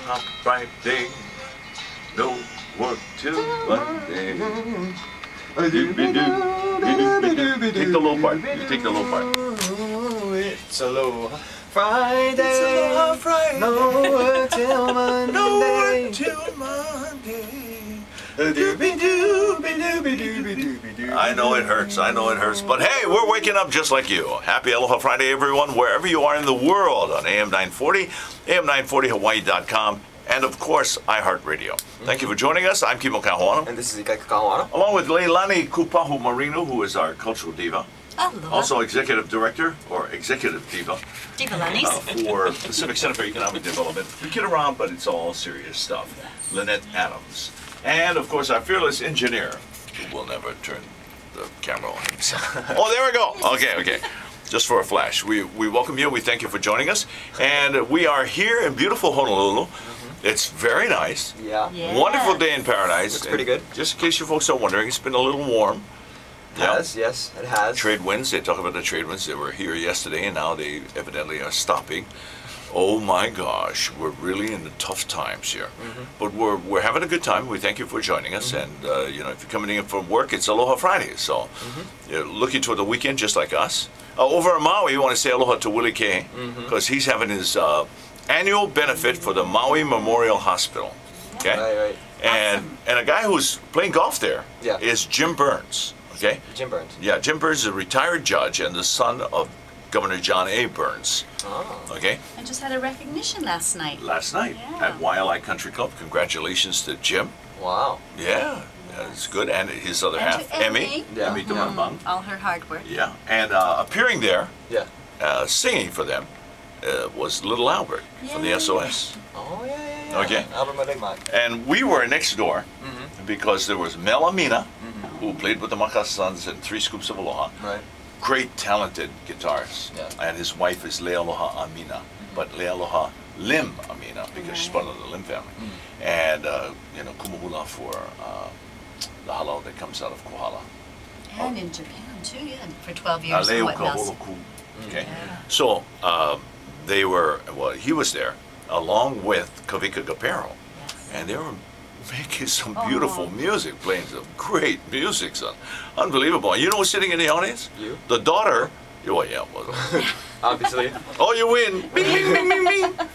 Aloha Friday. No work till Monday. Take the low part. You take the low part. It's Aloha Friday. It's Aloha Friday. No work till Monday. No work till Monday. I know it hurts. I know it hurts. But hey, we're waking up just like you. Happy Aloha Friday, everyone, wherever you are in the world on AM 940, AM940Hawaii.com, and of course, iHeartRadio. Thank you for joining us. I'm Kimo Kahuana. And this is Ika Kahuana. Along with Leilani Kupahu Marino, who is our cultural diva. Aloha. Also executive director, or executive diva, Diva Lanis. for Pacific Center for Economic Development. We kid around, but it's all serious stuff. Lynette Adams. And, of course, our fearless engineer, who will never turn the camera on himself. Oh, there we go. Okay. Just for a flash. We welcome you. We thank you for joining us. And we are here in beautiful Honolulu. It's very nice. Yeah. Wonderful day in paradise. Looks pretty good. Just in case you folks are wondering, it's been a little warm. Yes, it has. Trade winds. They talk about the trade winds. They were here yesterday, and now they evidently are stopping. Oh my gosh, we're really in the tough times here. But we're having a good time. We thank you for joining us. And you know, if you're coming in from work, it's Aloha Friday. So you're looking toward the weekend just like us. Over in Maui, we want to say aloha to Willie K, because he's having his annual benefit for the Maui Memorial Hospital. Okay? Right. And a guy who's playing golf there is Jim Burns. Okay? Jim Burns. Yeah, Jim Burns is a retired judge and the son of Governor John A. Burns. Oh. Okay? I just had a recognition last night. At YLI Country Club. Congratulations to Jim. Wow. Yeah, it's good. And his other And half, to Emmy. Yeah. Emmy Dumambang. All her hard work. Yeah. And appearing there, Yeah. singing for them, was Little Albert from the Yay. SOS. Oh, yeah. Okay. Albert Maligmat. And we were next door because there was Mel Amina, who played with the Makasa Sons and Three Scoops of Aloha. Right. Great, talented guitarist. Yeah. And his wife is Lealoha Amina, but Lealoha Lim Amina, because she's part of the Lim family. And, you know, Kumuhula for the halal that comes out of Kohala. And in Japan too, for 12 years. And what else? Okay. Yeah. So he was there along with Kavika Gapero. Yes. And they were making some beautiful music, playing some great music, son. Unbelievable. You know who's sitting in the audience? You? The daughter. Well, Obviously. oh, you win. Bing, bing, bing, bing, bing.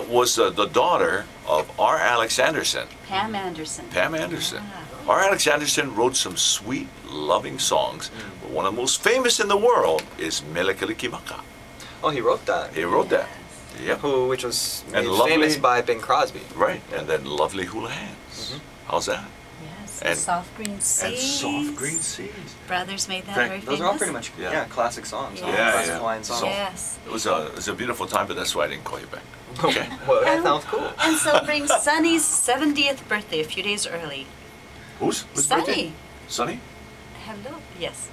Was the daughter of R. Alex Anderson. Pam Anderson. Pam Anderson. Yeah. R. Alex Anderson wrote some sweet, loving songs. But one of the most famous in the world is Melekalikimaka. Oh, he wrote that. He wrote that. Yep. Which was made And lovely- famous by Bing Crosby. Right. And then Lovely Hula Hands. How's that? Yes. And- Soft Green Seas. And Soft Green Seas. Brothers made that Thank- very famous. Those are all pretty much classic songs. all classic Hawaiian songs. Yes. It was a beautiful time, but that's why I didn't call you back. Okay. Well, that sounds cool. And celebrating Sonny's 70th birthday a few days early. Whose Sonny. birthday? Sonny? Hello. Yes.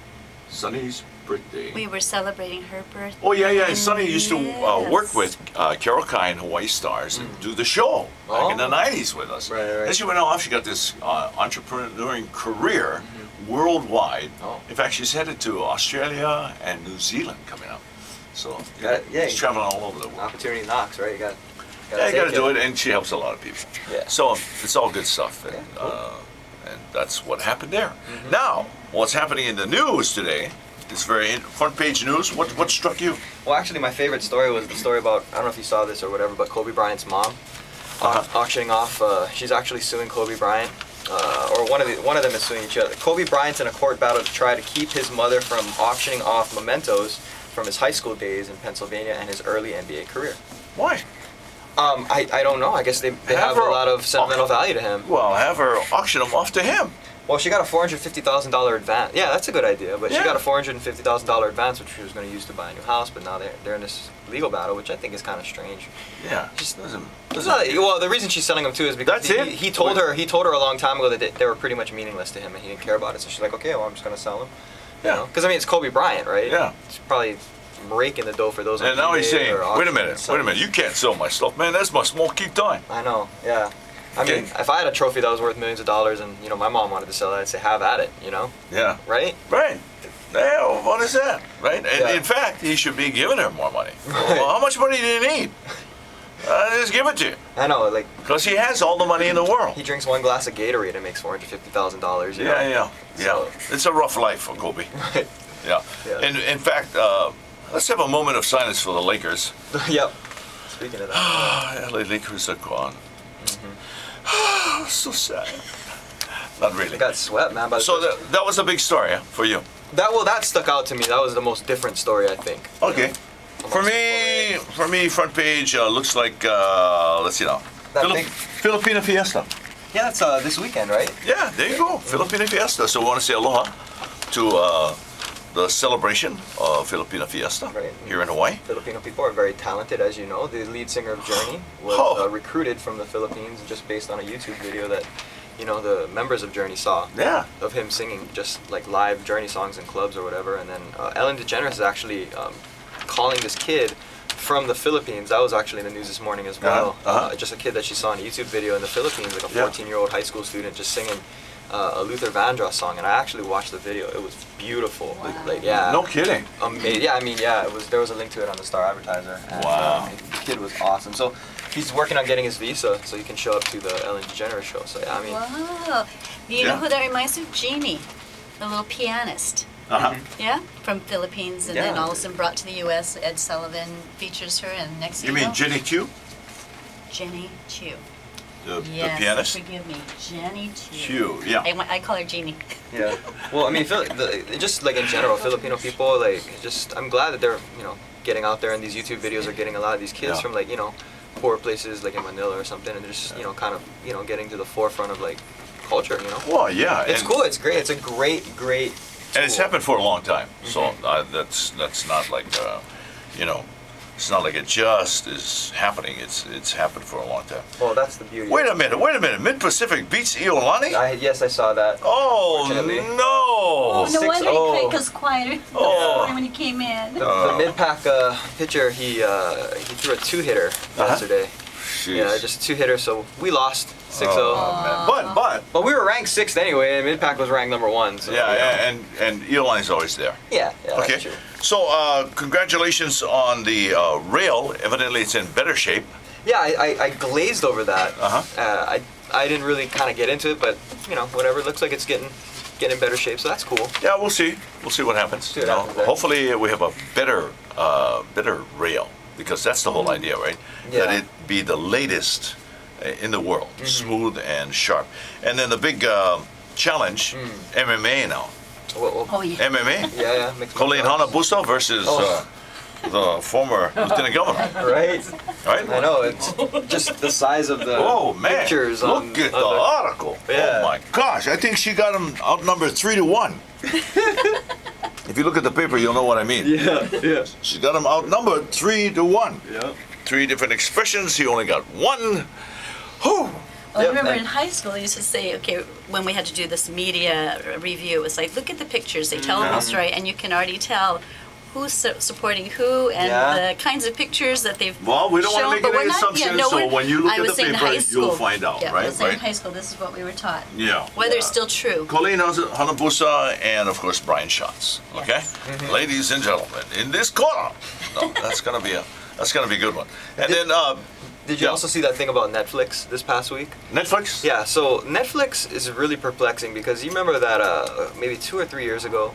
Sonny's birthday. We were celebrating her birthday. Oh, yeah. Sonny used to work Yes. with Carol Kai and Hawaii Stars and do the show back in the 90s with us. Right. As she went off, she got this entrepreneuring career worldwide. Oh. In fact, she's headed to Australia and New Zealand coming up. So she's traveling all over the world. Opportunity knocks, right? You got to do it, and she helps a lot of people. Yeah. So it's all good stuff, and, and that's what happened there. Now, what's happening in the news today? It's very front page news. What struck you? Well, actually, my favorite story was the story about, I don't know if you saw this or whatever, but Kobe Bryant's mom auctioning off. She's actually suing Kobe Bryant, or one of them is suing each other. Kobe Bryant's in a court battle to try to keep his mother from auctioning off mementos from his high school days in Pennsylvania and his early NBA career. Why? I don't know. I guess they have a lot of sentimental value to him. Well, have her auction them off to him. Well, she got a $450,000 advance. Yeah, that's a good idea. But she got a $450,000 advance, which she was going to use to buy a new house. But now they're in this legal battle, which I think is kind of strange. Yeah, Just doesn't. well, the reason she's selling them too is because That's he told her a long time ago that they were pretty much meaningless to him, and he didn't care about it. So she's like, okay, well, I'm just going to sell them. Yeah. Because I mean, it's Kobe Bryant, right? Yeah. It's probably raking the dough for those. And now he's saying, wait a minute, auctions. you can't sell my stuff, man. That's my small keep time. I know. Yeah. I mean, if I had a trophy that was worth millions of dollars and, you know, my mom wanted to sell it, I'd say, have at it, you know? Yeah. Right? Right. Yeah, what is that? Right? Yeah. In fact, he should be giving her more money. Well, how much money do you need? Just give it to you. I know, like, Because he has all the money in the world. he drinks one glass of Gatorade and makes $450,000. Yeah. So- It's a rough life for Kobe. Right. Yeah. Yeah. In fact, let's have a moment of silence for the Lakers. Yep. Speaking of that. LA Lakers are gone. So sad. Not really. They got swept, man. By the So that was a big story for you. that stuck out to me. That was the most different story, I think. Okay. For me, front page looks like let's see now. That big- Filipina Fiesta. Yeah, that's this weekend, right? Yeah, there you go. Filipina Fiesta. So we want to say aloha to the celebration of Filipina Fiesta Right. here in Hawaii. Filipino people are very talented, as you know. The lead singer of Journey was recruited from the Philippines just based on a YouTube video that, the members of Journey saw. Yeah. Of him singing just like live Journey songs in clubs or whatever. And then Ellen DeGeneres is actually calling this kid from the Philippines. That was actually in the news this morning as well. Just a kid that she saw in a YouTube video in the Philippines, like a 14-year-old high school student just singing a Luther Vandross song, and I actually watched the video. It was beautiful. Wow. Like, yeah. No kidding. Amazing. Yeah, I mean, yeah. There was a link to it on the Star Advertiser. And, Wow. the kid was awesome. So he's working on getting his visa so he can show up to the Ellen DeGeneres show. So yeah, I mean. Wow. You know who that reminds me of? Jeannie, the little pianist. Yeah, from Philippines, and then Yeah. all of a sudden brought to the U.S. Ed Sullivan features her, and next thing You mean Jenny Q, Jenny Chu. the Yes, pianist? forgive me, Jenny Chu. Q, yeah. I call her Jeannie. Yeah. Well, I mean, just like in general, Filipino people, like, I'm glad that they're, getting out there, and these YouTube videos are getting a lot of these kids from, like, poor places like in Manila or something, and they're just, kind of, getting to the forefront of, like, culture, Well, yeah. It's cool. It's great. It's a great And it's tool. happened for a long time. So that's not like, it's not like it just is happening. It's happened for a long time. Well, that's the beauty. Wait a minute. Mid-Pacific beats Iolani? Yes, I saw that. Oh, Unfortunately. no. No wonder 6-0. he was quieter Oh. when he came in. The mid-pack pitcher, he threw a two-hitter yesterday. Jeez. Yeah, just a two-hitter, so we lost 6-0. Oh, man. But we were ranked 6th anyway, and mid-pack was ranked number 1. So, Yeah, and Iolani's always there. Yeah, Okay. that's true. So, congratulations on the rail. Evidently, it's in better shape. Yeah, I glazed over that. I didn't really kind of get into it, but, whatever. It looks like it's getting in better shape, so that's cool. Yeah, we'll see. We'll see what happens. See what happens there. Hopefully, we have a better rail, because that's the whole idea, right? Yeah. That it be the latest in the world, smooth and sharp. And then the big challenge, MMA now. Oh, yeah. MMA. Yeah. Mixed Colleen martial arts. Hanabusa versus the former lieutenant governor. Right. Right? I know, it's just the size of the Oh man! pictures on Look at the on article. Yeah. Oh my gosh! I think she got him outnumbered 3-1. If you look at the paper, you'll know what I mean. Yeah. She got him outnumbered 3-1. Yeah. 3 different expressions. He only got 1. Whew. Well, I Yep, remember and- in high school, they used to say, okay, when we had to do this media review, it was like, look at the pictures, they tell the whole story, and you can already tell who's supporting who and Yeah. the kinds of pictures that they've Well, we don't want to shown, make but any we're not- assumptions, no, so we're- when you look I at was the saying paper, high you'll school. find out, Yeah, I right? was saying in Right? high school, this is what we were taught. Yeah. Whether it's still true. Colleen Hanabusa and of course Brian Schatz. Okay, ladies and gentlemen, in this corner, no, that's gonna be a good one. And then Did you Yeah. also see that thing about Netflix this past week? Netflix. Yeah, so Netflix is really perplexing because you remember that maybe 2 or 3 years ago,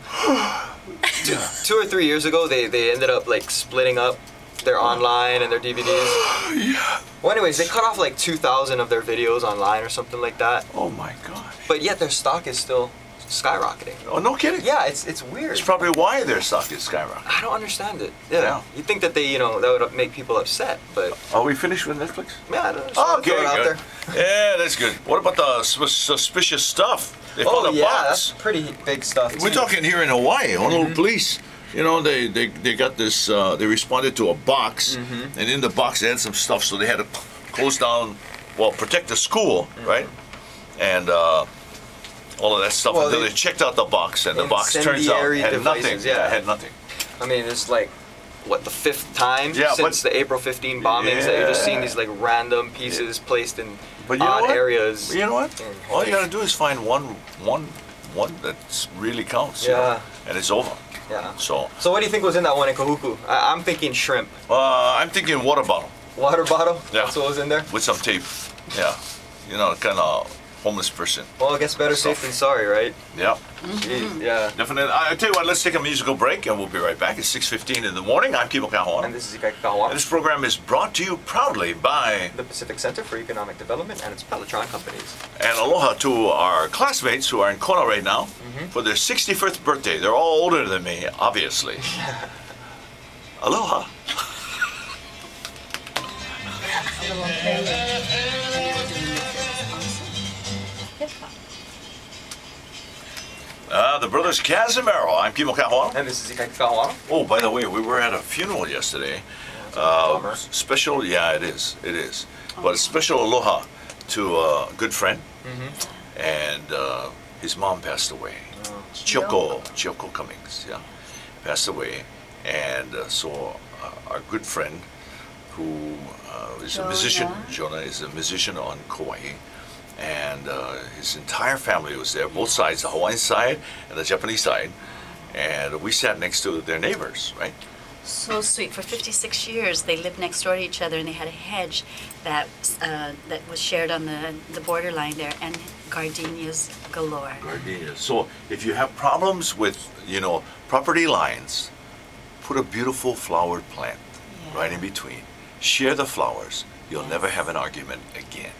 2 or 3 years ago, they ended up like splitting up their online and their DVDs. Yeah. Well, anyways, they cut off like 2,000 of their videos online or something like that. Oh my gosh. But yet their stock is still skyrocketing. Oh, no kidding. Yeah, it's weird. It's probably why their stock is skyrocketing. I don't understand it. Yeah. Yeah. You'd think that they, that would make people upset, but Are we finished with Netflix? yeah, I don't know. Oh, okay, Throw it out good. there. Yeah, that's good. What about the suspicious stuff? They found Oh a yeah, box. that's pretty big stuff. We're too. talking here in Hawaii. Honolulu police, they got this. They responded to a box, and in the box they had some stuff, so they had to close down, protect the school, right? And all of that stuff Well, until they- they checked out the box, and the box turns out Incendiary had nothing. devices, yeah. Had nothing. I mean, it's like, what, the 5th time Yeah, since but- the April 15 bombings that you're just seeing Yeah. these like random pieces placed in But you know odd what? areas. You know what? And- All you gotta do is find one that really counts. you know, Yeah. and it's over. Yeah. So So what do you think was in that one in Kahuku? I'm thinking shrimp. I'm thinking water bottle. Water bottle. Yeah. That's what was in there. with some tape. Yeah, you know, kind of homeless person. Well, I guess better safe than sorry, right? Yeah, Jeez, yeah. definitely. I tell you what, let's take a musical break and we'll be right back. It's 6:15 in the morning. I'm Kimo And Kahoana. this is Ikai Kahoana, And this program is brought to you proudly by the Pacific Center for Economic Development and its Pelletron companies. and aloha to our classmates who are in Kona right now for their 61st birthday. They're all older than me, obviously. Aloha. The brothers Casimiro. I'm Kimo Kahoana. And this is Ikai Kahoana. Oh, by the way, we were at a funeral yesterday. Bummer. Special, yeah, it is. It is. But special aloha to a good friend, and his mom passed away. Chioko Cummings, yeah, passed away, and so our good friend, who is a musician, Jonah is a musician on Kauai, and his entire family was there, both sides, the Hawaiian side and the Japanese side, and we sat next to their neighbors, right? So sweet. For 56 years, they lived next door to each other, and they had a hedge that was shared on the borderline there, and gardenias galore. Gardenias. So if you have problems with, you know, property lines, put a beautiful flowered plant right in between. Share the flowers. You'll never have an argument again.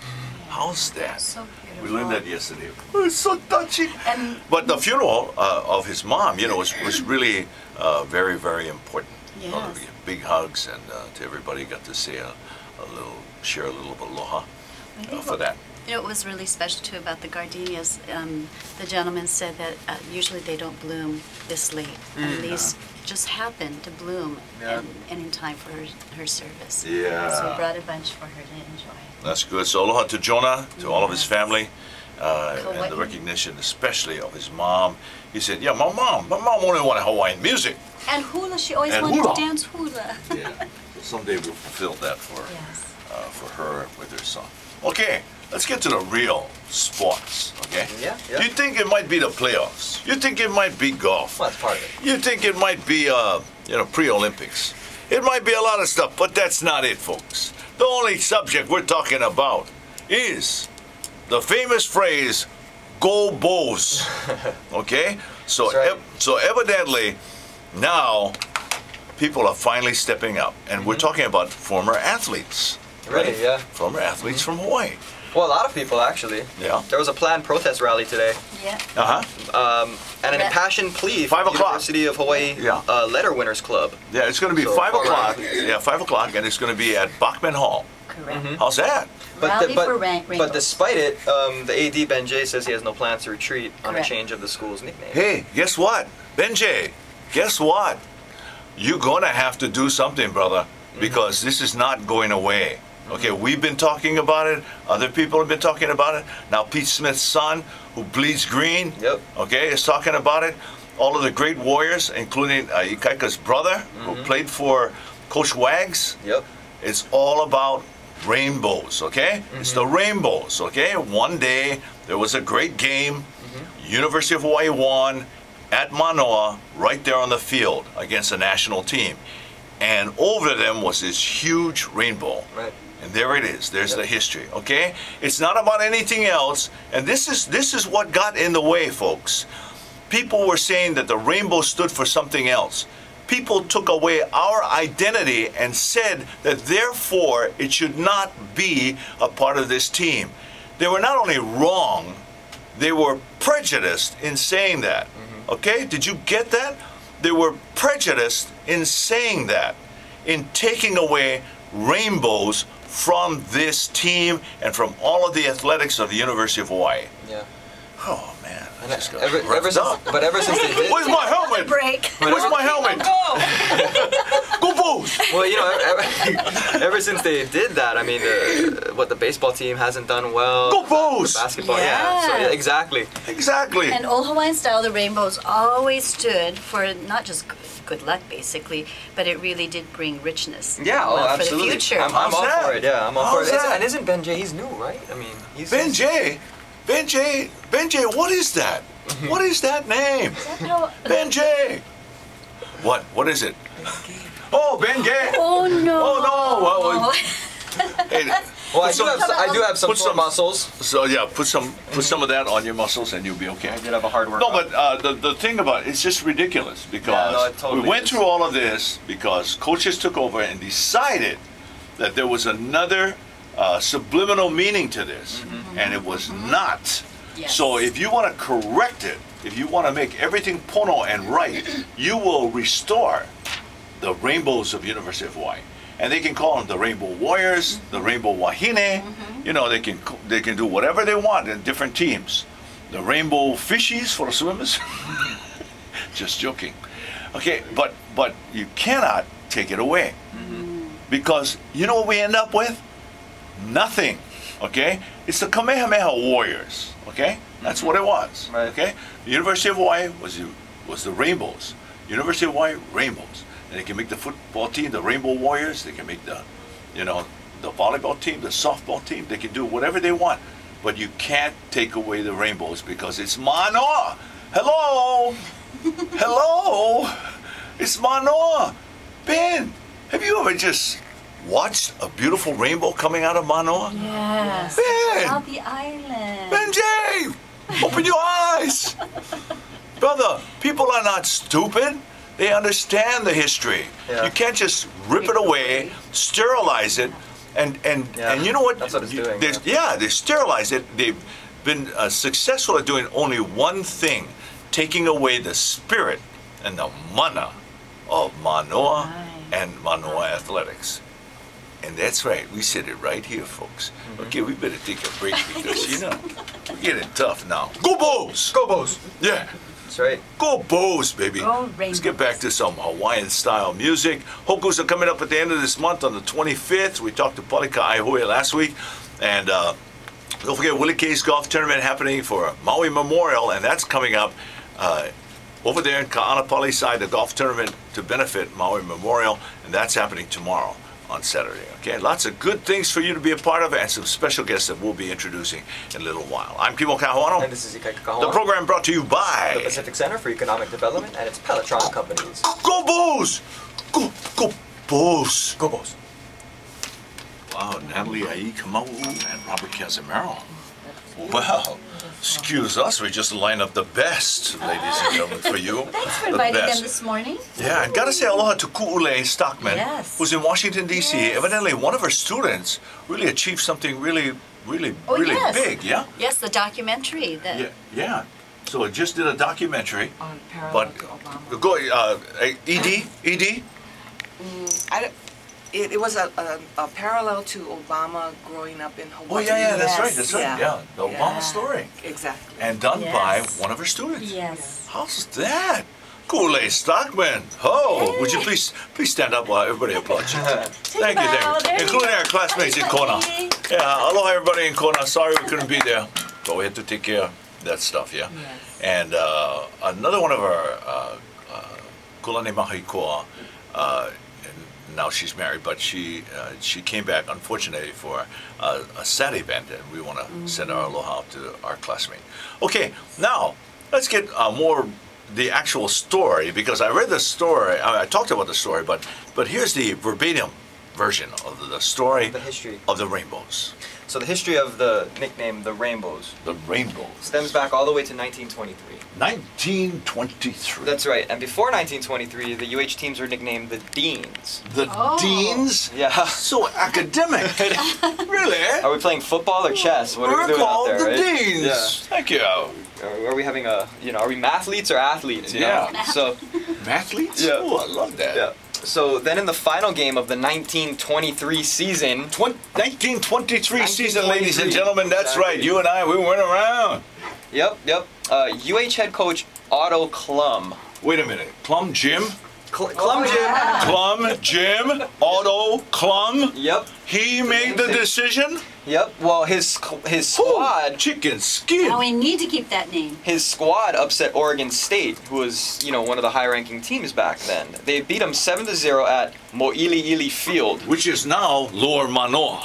How's that? So beautiful. We learned that yesterday. Oh, it's so touching. And But the funeral of his mom, you know, was really very, very important. Yes. Big hugs, and to everybody got to say share a little aloha for that. You know, what was really special too about the gardenias, the gentleman said that usually they don't bloom this late, and these just happened to bloom and in time for her service. Yeah. So we brought a bunch for her to enjoy. That's good. So aloha to Jonah, to all of his Yes. family, and the Kauai. recognition especially of his mom. He said, yeah, my mom only wanted Hawaiian music. And hula, she always And wanted hula. to dance hula. Yeah. Someday we'll fulfill that for her with her son. Okay, let's get to the real sports, okay? Yeah. You think it might be the playoffs. You think it might be golf. Well, that's part of it. You think it might be, pre-Olympics. It might be a lot of stuff, but that's not it, folks. The only subject we're talking about is the famous phrase, "Go Bulls." Okay? So, That's right. so evidently, now people are finally stepping up, and we're talking about former athletes. Really, yeah. Former athletes from Hawaii. Well, a lot of people actually. Yeah. There was a planned protest rally today, Yeah. and an Yeah. impassioned plea 5 from the o'clock. University of Hawaii Yeah. Letter Winners Club. Yeah, it's going to be So, 5 former o'clock. athletes. Yeah, 5 o'clock, and it's going to be at Bachman Hall. Correct. How's that? Rally for rainbows. but despite it, the AD Ben Jay says he has no plans to retreat on a Correct. change of the school's nickname. Hey, guess what? Benjay, guess what? You're going to have to do something, brother, because this is not going away. Okay, we've been talking about it. Other people have been talking about it. Now Pete Smith's son, who bleeds green, Yep. okay, is talking about it. All of the great warriors, including Ikaika's brother, who played for Coach Wags. Yep. It's all about rainbows, okay? It's the rainbows, okay? One day, there was a great game. University of Hawaii won at Manoa, right there on the field against a national team. And over them was this huge rainbow. Right. And there it is. There's the history, okay? It's not about anything else. And this is what got in the way, folks. People were saying that the rainbow stood for something else. People took away our identity and said that therefore it should not be a part of this team. They were not only wrong, they were prejudiced in saying that. Okay? Did you get that? They were prejudiced in saying that, in taking away rainbows from this team and from all of the athletics of the University of Hawaii. Yeah. Oh man, I And just got ever revved since, up. but ever since they did, Where's my helmet? Break. Where's my helmet? Go Bulls! well, you know, ever since they did that, I mean, the baseball team hasn't done well. Go Bulls! Basketball, yeah. So, Yeah. yeah, exactly. Exactly. And old Hawaiian style, the rainbows always stood for not just good luck, basically, but it really did bring richness. Yeah, for absolutely. the future. I'm How's all that? for it. Yeah, I'm all for How's it. that? And isn't Ben Jay? He's new, right? I mean, he's Benjay, what is that? What is that name? No. Benjay. What is it? Oh, Ben Gay. Oh no. Oh no. Well, Hey, Well, I do have some put sore some- muscles. so yeah, put some of that on your muscles and you'll be okay. I did have a hard workout. No, but the thing about it's just ridiculous because Yeah, no, it totally we went is. through all of this because coaches took over and decided that there was another subliminal meaning to this, and it was not. Yes. So if you want to correct it, if you want to make everything pono and right, you will restore the rainbows of University of Hawaii. And they can call them the Rainbow Warriors, the Rainbow Wahine. You know, they can do whatever they want in different teams. The Rainbow Fishies for the swimmers. Just joking. Okay, but you cannot take it away. Because you know what we end up with? Nothing. Okay? It's the Kamehameha Warriors. Okay? That's what it was. Right. Okay? The University of Hawaii was the Rainbows. University of Hawaii, Rainbows. And they can make the football team the Rainbow Warriors. They can make the volleyball team, the softball team. They can do whatever they want. But you can't take away the rainbows because it's Manoa. Hello? Hello? It's Manoa. Ben, have you ever just watched a beautiful rainbow coming out of Manoa? Yes. Ben! Out the island. Benjay! Open your eyes! Brother, people are not stupid. They understand the history. Yeah. You can't just rip it away, sterilize it, and you know what? That's what it's doing. They sterilize it. They've been successful at doing only one thing, taking away the spirit and the mana of Manoa and Manoa athletics. And that's right, we said it right here, folks. Okay, we better take a break because, we're getting tough now. Go Bulls! Go Bows! Yeah. That's right. Go Bulls, baby. Go Let's get back to some Hawaiian-style music. Hokus are coming up at the end of this month on the 25th. We talked to Palika Aihoe last week. And don't forget, Willie K's Golf Tournament happening for Maui Memorial, and that's coming up over there in Ka'anapali side, the golf tournament to benefit Maui Memorial, and that's happening tomorrow on Saturday. Okay, lots of good things for you to be a part of and some special guests that we'll be introducing in a little while. I'm Kimo Kahuano. And this is Ika The Kahoa, program brought to you by the Pacific Center for Economic Development and its Pelletron companies. Go Bulls! Go Bulls! Go Bows! Wow, Natalie Ai Kamau and Robert Casimiro. Well, excuse us, we just lined up the best, ladies and gentlemen, for you. Thanks for The inviting best. them this morning. Yeah, and gotta say aloha to Ku'ule Stockman, Yes. who's in Washington, D.C. Yes. Evidently, one of her students really achieved something really Oh, yes. big, yeah? Yes, the documentary. Yeah. So it just did a documentary. On parallel But, to Obama. go, ED? It was a parallel to Obama growing up in Hawaii. Oh, yeah, that's right, Yes, yeah. The Obama Yeah. story. Exactly. And done Yes. by one of her students. Yes. How's that? Kool-Aid Stockman. Oh, would you please stand up while everybody applauds you? Thank you, bow. There you including go. our classmates in Bye, Kona. buddy. Yeah, aloha everybody in Kona. Sorry we couldn't be there, but we had to take care of that stuff, yeah? Yes. And another one of our Kulane Mahikoa, now she's married, but she came back, unfortunately, for a sad event, and we want to send our aloha out to our classmate. Okay, now, let's get more the actual story, because I read the story, I talked about the story, but here's the verbatim version of the story The history. of the rainbows. So the history of the nickname, the Rainbows, The rainbows. stems back all the way to 1923. 1923. That's right. And before 1923, the UH teams were nicknamed the Deans. The Oh. Deans? Yeah. So academic. Really? Are we playing football or chess? What are we We're doing out called there? the right? Deans. Yeah. Thank you. Are we having a, are we mathletes or athletes? You know? Yeah. So, Mathletes? Yeah. Oh, I love that. yeah. So then in the final game of the 1923 season, 1923 season, ladies and 1923. gentlemen. That's right. Exactly. You and I, we went around. yep. UH head coach Otto Klum. Wait a minute. Klum Jim? Klum Jim. Klum Jim? Otto Klum? Yep. He made the decision? Yep. Well, his squad. Chicken skin. Now we need to keep that name. His squad upset Oregon State, who was, one of the high-ranking teams back then. They beat them 7-0 at Mo'iliili Field. Which is now Lower Manoa.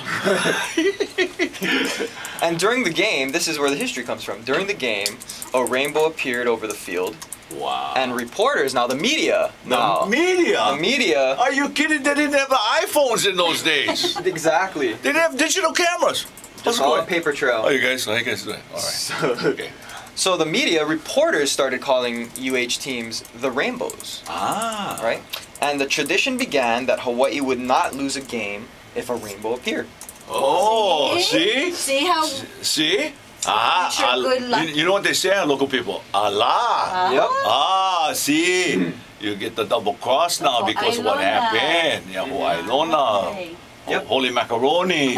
And during the game, this is where the history comes from. During the game, a rainbow appeared over the field, Wow. And reporters, now the media. The media? The media. Are you kidding? They didn't have iPhones in those days. Exactly. They didn't have digital cameras. Just all a paper trail. How you guys doing? All right. Okay. So the media, reporters started calling UH teams the Rainbows. Ah. Right? And the tradition began that Hawaii would not lose a game if a rainbow appeared. Oh, see? See how See? future good luck. You know what they say, local people? Allah. Yep. Ah, see? You get the double cross now Oh, because of what Ilona. happened. Yeah, Ilona. Okay. Yep. Holy macaroni.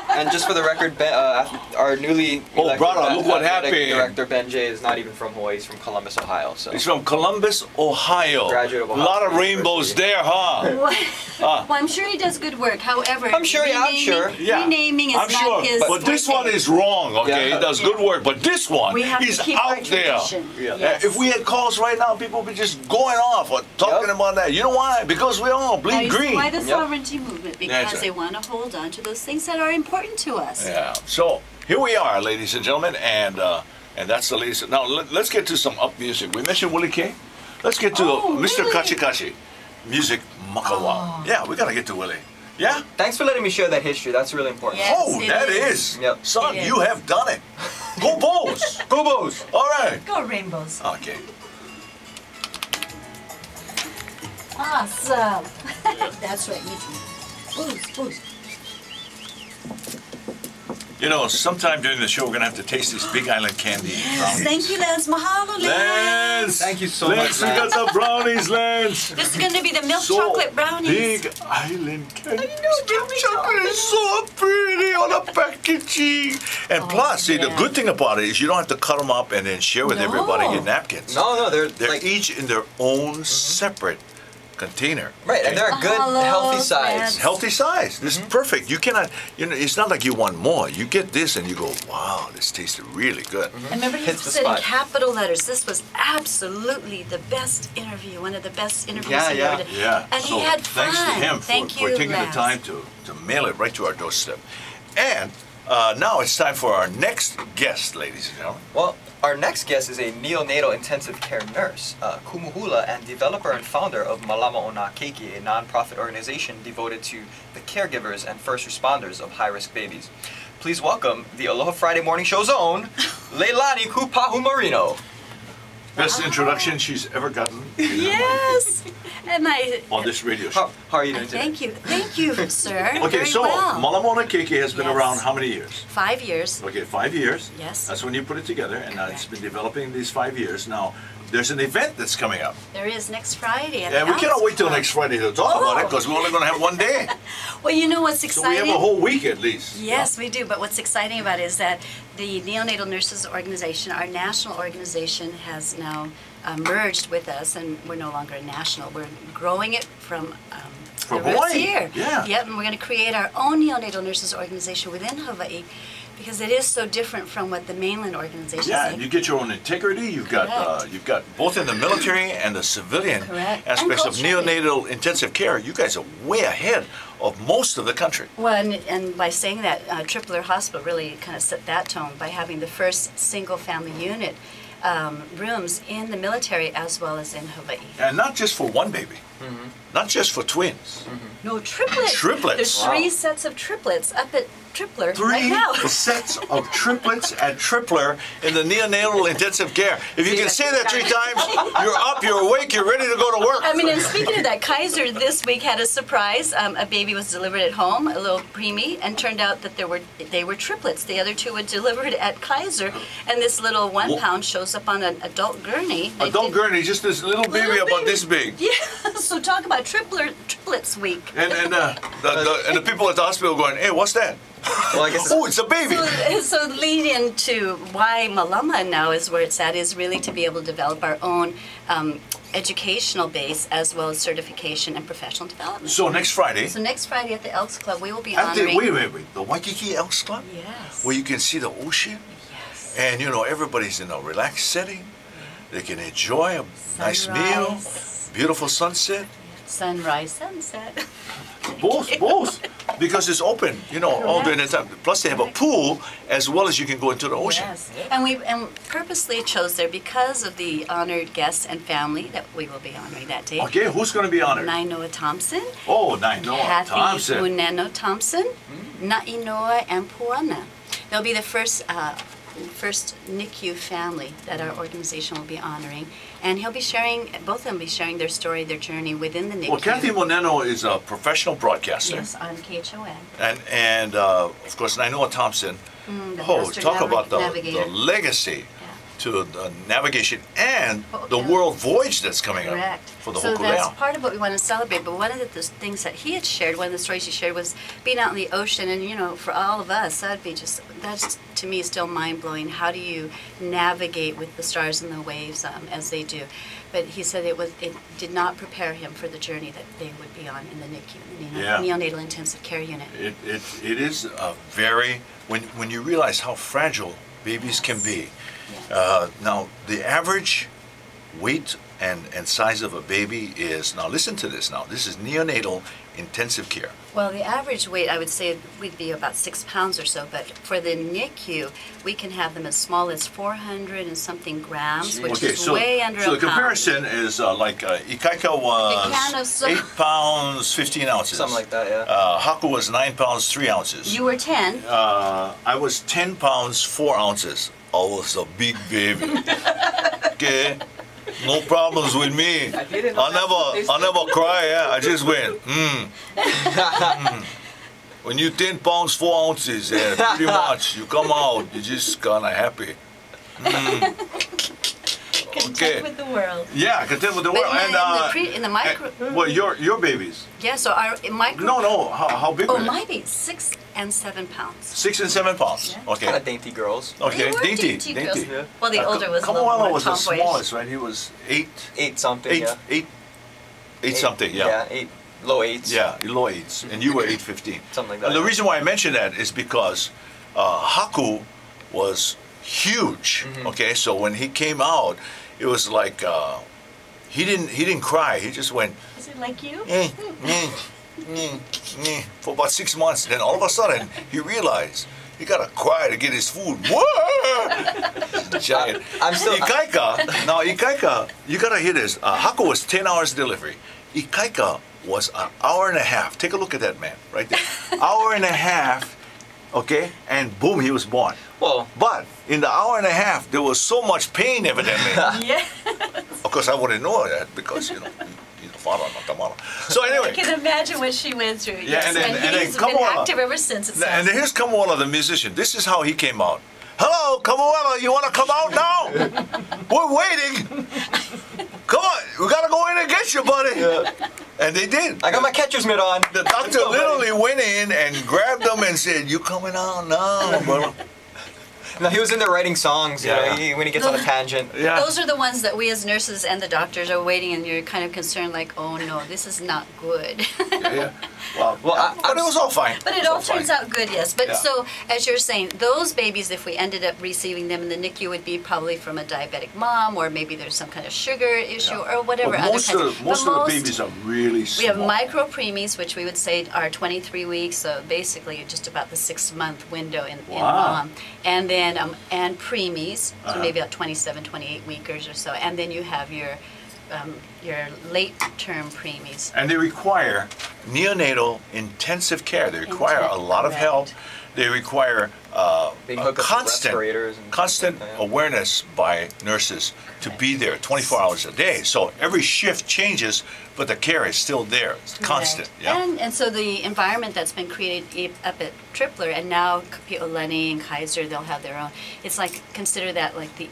And just for the record, our newly Oh, elected brother, look what athletic happened. director Ben Jay is not even from Hawaii. He's from Columbus, Ohio. So He's from Columbus, Ohio. Graduate of A Ohio lot of State rainbows University. there, huh? Well, I'm sure he does good work. However, I'm sure. Yeah. renaming is I'm not sure. his. But this one is wrong, okay? Yeah. He does good work. But this one, We have he's to keep our out there. tradition. Yeah. Yes. If we had calls right now, people would be just going off or talking Yep. about that. You know why? Because we all bleed green. Why the Yep. sovereignty movement? Because right. they want to hold on to those things that are important to us. Yeah. So here we are, ladies and gentlemen, and that's the latest. Now let's get to some up music. We mentioned Willie K. Let's get to Oh, Mr. really? Kachikachi, music Makawa. Oh. Yeah, we gotta get to Willie. Yeah. Thanks for letting me share that history. That's really important. Yes, Oh, it that is. is. Yep. Son, It you is. have done it. Go Bulls. Go Bows! All right. Go rainbows. Okay. Awesome. That's right, me too. Booze, booze. You know, sometime during the show, we're gonna have to taste these Big Island candy brownies. Thank you, Lance. Mahalo, Lance. Lance! Thank you so Lance, much, we got the brownies, Lance. This is going to be the milk So chocolate brownies. Big Island candy. I know, Milk chocolate is so pretty on the packaging. And Oh, plus, see, the yeah. good thing about it is you don't have to cut them up and then share with everybody No. your napkins. No, they're They're like each in their own separate container. right, and they're a good, Hello, healthy size. Lance. Healthy size. This is perfect. You cannot, you know, it's not like you want more. You get this and you go, wow, this tasted really good. And remember, he Hits the said in spot. capital letters, this was absolutely the best interview, one of the best interviews Yeah, he yeah. ever did. Yeah. And so he had fun. thanks to him Thank for you, taking Lance. the time to mail it right to our doorstep. And now it's time for our next guest, ladies and gentlemen. Well, our next guest is a neonatal intensive care nurse, kumuhula, and developer and founder of Malama Ona Keiki, a nonprofit organization devoted to the caregivers and first responders of high-risk babies. Please welcome the Aloha Friday Morning Show's own, Leilani Kupahu Marino. Best introduction she's ever gotten Yes. And I. on this radio show. How are you doing today? Thank you, sir. Okay, Very so well. Malamona Keiki has been Yes. around how many years? 5 years. Okay, 5 years. Yes. That's when you put it together, and it's Correct. been developing these 5 years. Now, there's an event that's coming up. There is next Friday. At And the we cannot Elks wait till Club. next Friday to talk about it Oh. because we're only going to have one day. Well, you know what's So we exciting? have a whole week at least. Yes, we do. But what's exciting about it is that the Neonatal Nurses Organization, our national organization, has now merged with us, and we're no longer a national. We're growing it from From the roots Hawaii, here. yeah. Yep, and we're going to create our own Neonatal Nurses Organization within Hawaii, because it is so different from what the mainland organizations Yeah, do. and you get your own integrity. Correct. You've got both in the military and the civilian Correct. aspects And of culturally. neonatal intensive care. You guys are way ahead of most of the country. Well, and by saying that, Tripler Hospital really kind of set that tone by having the first single-family unit rooms in the military as well as in Hawaii. And not just for one baby, not just for twins. No, triplets. Triplets. There's Wow. 3 sets of triplets up at Tripler 3 right now. sets of triplets at Tripler in the neonatal intensive care. If you can say that 3 times, you're up, you're awake, you're ready to go to work. I mean, and speaking of that, Kaiser this week had a surprise. A baby was delivered at home, a little preemie, and turned out that they were triplets. The other 2 were delivered at Kaiser, and this little 1 pound shows up on an adult gurney. They Adult did- gurney, just this little baby Little about baby. this big. Yeah, so talk about triplets week. And the people at the hospital going, hey, what's that? Well, I guess Oh, it's a baby. So lead into why Malama now is where it's at is really to be able to develop our own educational base as well as certification and professional development. So next Friday, So next Friday at the Elks Club, we will be at the, honoring. wait, the Waikiki Elks Club, Yes. where you can see the ocean, Yes. and you know everybody's in a relaxed setting. They can enjoy a nice meal, Sunrise. beautiful sunset. Sunrise, sunset. Both. because it's open, you know, all during the time. Plus they have a pool as well as you can go into the ocean. Yes, and we purposely chose there because of the honored guests and family that we will be honoring that day. Okay, who's going to be honored? Nainoa Thompson, Oh, Nainoa Kathy Thompson. Muneno Thompson, Nainoa and Puana. They'll be the first NICU family that our organization will be honoring, and he'll be sharing. Both of them will be sharing their story, their journey within the NICU. Well, Kathy Moneno is a professional broadcaster. Yes, on KHON. And of course, Nainoa Thompson. The Oh, master talk about the navigator. legacy to the navigation and the Okay. world voyage that's coming up Correct. for the So Hokulea. that's part of what we want to celebrate. But one of the things that he had shared, one of the stories he shared was being out in the ocean. And, you know, for all of us, that's to me still mind-blowing. How do you navigate with the stars and the waves as they do? But he said it did not prepare him for the journey that they would be on in the NICU, neonatal intensive care unit. It is a very, when you realize how fragile babies can be. Now, the average weight and size of a baby is, now listen to this now, this is neonatal intensive care. Well, the average weight, I would say, would be about 6 pounds or so, but for the NICU, we can have them as small as 400 and something grams, which is way under a so pound. the comparison is like Ikaika was 8 pounds 15 ounces. Something like that, yeah. Haku was 9 pounds 3 ounces. You were 10. I was 10 pounds 4 ounces. I was a big baby. Okay? No problems with me. I never cry, yeah. I just went, When you 10 pounds 4 ounces, yeah, pretty much, you come out, you're just kind of happy. Content with the world. Yeah, content with the world. But in the micro... well, your babies? Yeah, so our micro... No, how big were they? my babies, 6 and 7 pounds. 6 and 7 pounds. Yeah. Okay. Kind of dainty girls. Okay, They were dainty. girls. Yeah. Well, the older was a little Kamoana more was the tomboyish. smallest, right? He was 8 something, yeah. Eight something, yeah. Yeah, low 8s. Yeah, low 8s, and you were 8'15". Something like that. And the reason why I mention that is because Haku was huge. Okay, so when he came out, it was like he didn't cry. He just went Is it like you? for about 6 months. Then all of a sudden he realized he gotta cry to get his food. Giant. I'm still. Ikaika, you gotta hear this. Haku was 10 hours delivery. Ikaika was an hour and a half. Take a look at that man right there. Hour and a half, okay, and boom, he was born. Well, But in the hour and a half, there was so much pain evidently. Yeah. Of course, I wouldn't know that because, you know, father, not the mother. So I anyway, can imagine what she went through. Yeah, Yes, and then he's been Kamoana. active ever since. It and sounds. here's Kamoana, the musician. This is how he came out. Hello, Kamoana, you want to come out now? We're waiting. Come on, we got to go in and get you, buddy. And they did. I got my catcher's mitt on. The doctor literally went in and grabbed him and said, "You coming out now, brother?" No, he was in there writing songs, you Yeah. know, when he gets on a tangent. Yeah. Those are the ones that we as nurses and the doctors are waiting, and you're kind of concerned, like, oh no, this is not good. Yeah. Well, but it was all fine. But it was all turns fine. out good, yes. But Yeah. so, as you're saying, those babies, if we ended up receiving them in the NICU, would be probably from a diabetic mom, or maybe there's some kind of sugar issue, Yeah. or whatever. But other most kinds. of most of the babies are really small. We have micro preemies, which we would say are 23 weeks, so basically just about the 6-month window in Wow. mom. And then and preemies, so Uh-huh. maybe about 27, 28 weekers or so. And then you have your late-term preemies. And they require neonatal intensive care. They require a lot of help. They require Being a hooked up to constant, respirators and constant stuff like that. awareness by nurses to be there 24 hours a day. So every shift changes, but the care is still there. It's constant. Right. Yeah. And so the environment that's been created up at Tripler, and now Lenny and Kaiser, they'll have their own. It's like, consider that like the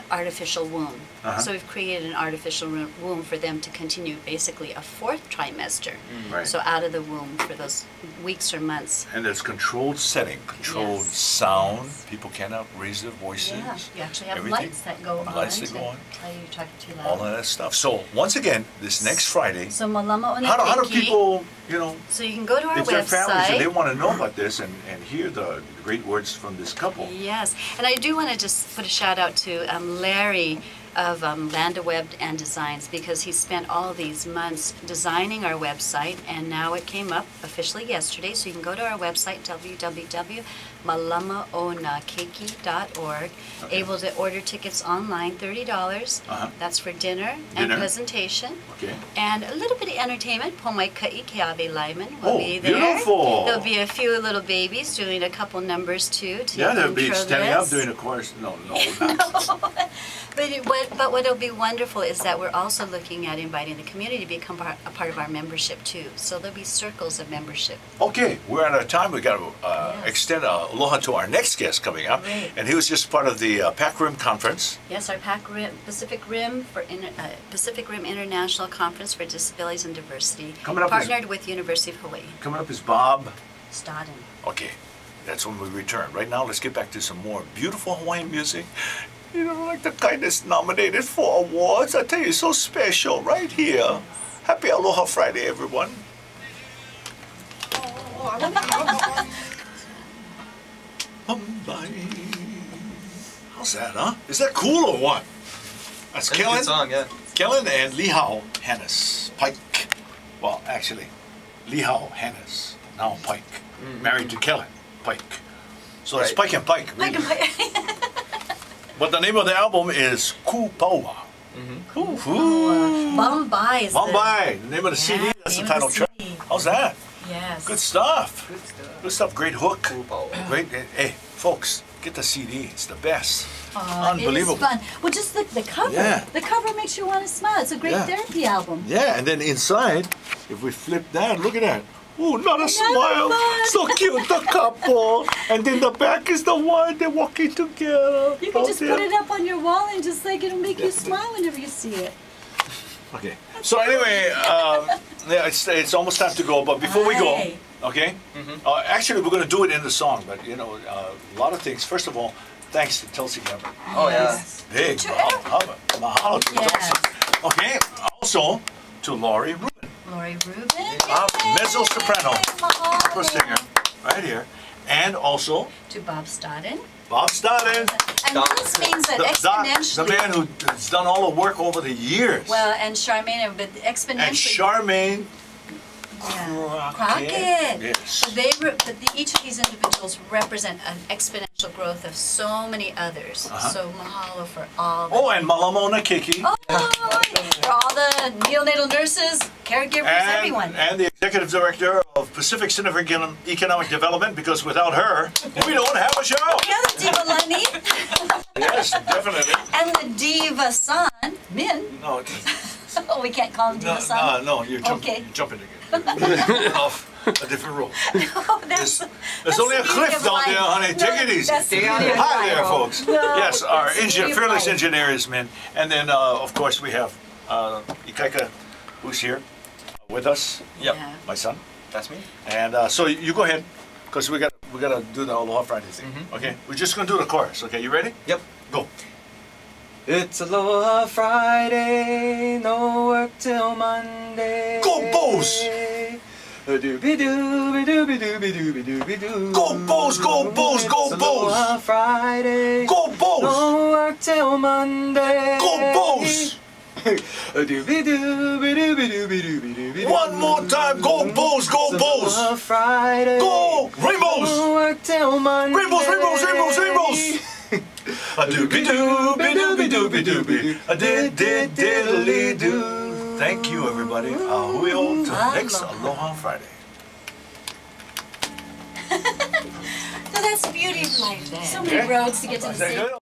artificial womb. So we've created an artificial womb for them to continue basically a 4th trimester. Right. So out of the womb for those weeks or months. And there's controlled setting, controlled Yes. sound. Yes. People cannot raise their voices. Yeah, you actually have everything. lights that go on. Lights that to go on. tell you're talking too loud. All of that stuff. So once again, this next Friday, So Malama how do Onekiki. people, you know, So you can go to our if their families and they website. want to know about this and hear the great words from this couple. Yes, and I do want to just put a shout out to Larry of Landa Web and Designs, because he spent all these months designing our website, and now it came up officially yesterday. So you can go to our website, www.malamaonakeki.org, able to order tickets online, $30. That's for dinner and presentation. Okay. And a little bit of entertainment. Pomaikai Keawe Lyman will be there. Beautiful. There'll be a few little babies doing a couple numbers too. To Yeah, they'll be intro standing up this. doing a chorus. No, not. But what'll be wonderful is that we're also looking at inviting the community to become a part of our membership too. So there'll be circles of membership. Okay, we're out of time. We got to Yes. extend aloha to our next guest coming up, Great. and he was just part of the PAC Rim Conference. Yes, our Pacific Rim International Conference for Disabilities and Diversity, Coming up partnered with University of Hawaii. Coming up is Bob. Stodden. Okay, that's when we return. Right now, let's get back to some more beautiful Hawaiian music. You know, like the kind that's nominated for awards. I tell you, it's so special right here. Happy Aloha Friday, everyone. How's that, huh? Is that cool or what? That's That's a good Kellen. song, yeah. Kellen and Lihao Hannes Pike. Well, actually, Lihao Hannes, now Pike. Married to Kellen Pike. So it's Right. Pike and Pike, really. But the name of the album is Kupaua. Bombay is Bombay, the name of the CD, Yeah, that's the name of title the track. CD. How's that? Yes. Good stuff. Good stuff. Good stuff, great hook. Kupaua. Great, hey, folks, get the CD, it's the best. Aw, Unbelievable. It is fun. Well, just look, the cover. Yeah. The cover makes you want to smile. It's a great Yeah. therapy album. Yeah, and then inside, if we flip that, look at that. Ooh, not a smile. one. So cute, the couple. And then the back is the one, they're walking together. You can out just there. put it up on your wall and just like it'll make you smile whenever you see it. Okay. So anyway, yeah, it's almost time to go. But before we go, Aye. okay. Actually, we're going to do it in the song. But you know, a lot of things. First of all, thanks to Tulsi Gabbard. Oh, Yes. Big To mahalo to Yes. Tulsi. Okay. Also to Laurie Rubin, Lori Rubin. mezzo soprano, Mahalo. opera singer, right here, and also To Bob Stodden. Bob Stodden, And this means that the exponentially. man who's done all the work over the years. Well, and Charmaine, but exponentially. And Charmaine Yeah. Crockett. Yes. But each of these individuals represent an exponential growth of so many others. So mahalo for all. Oh, and Malamona Kiki. Oh, for all the neonatal nurses, caregivers, everyone. And the executive director of Pacific Center for Economic Development, because without her, we don't have a show. Yeah, the Diva Lani. Yes, definitely. And the Diva San, Min. No, Oh, we can't call him Diva San. no, you're jumping, Okay. you're jumping again. Off a different rope. Oh, that's There's only a the beauty cliff of down life. there, honey. Take it easy. That's the beauty of Hi life. there, folks. No, Yes, our that's the beauty of fearless life. engineers, men. And then, of course, we have Ikaika, who's here with us, Yep. Yeah. my son. That's me. And so you go ahead, because we gotta do the Aloha Friday thing. Okay, we're just gonna do the chorus. Okay, you ready? Yep. Go. It's Aloha Friday, no work till Monday. Go Bulls! Dooby-dooby-dooby-dooby-dooby-dooby-doo. Go Bulls! Go Bulls! Go It's Bulls! Aloha Friday, Go Bulls! no work till Monday. Go Bulls! Dooby-dooby-dooby-dooby-dooby-dooby. One more time. Go Bulls! Go It's Bulls! Aloha Friday, Go Rainbows! no work till Monday. Rainbows! Rainbows! Rainbows! Rainbows! A dooby dooby dooby dooby dooby. A did diddly doo. Thank you, everybody. Hui o till next Aloha Friday. So that's the beauty of life. So many Okay. roads to get to the Is that same good?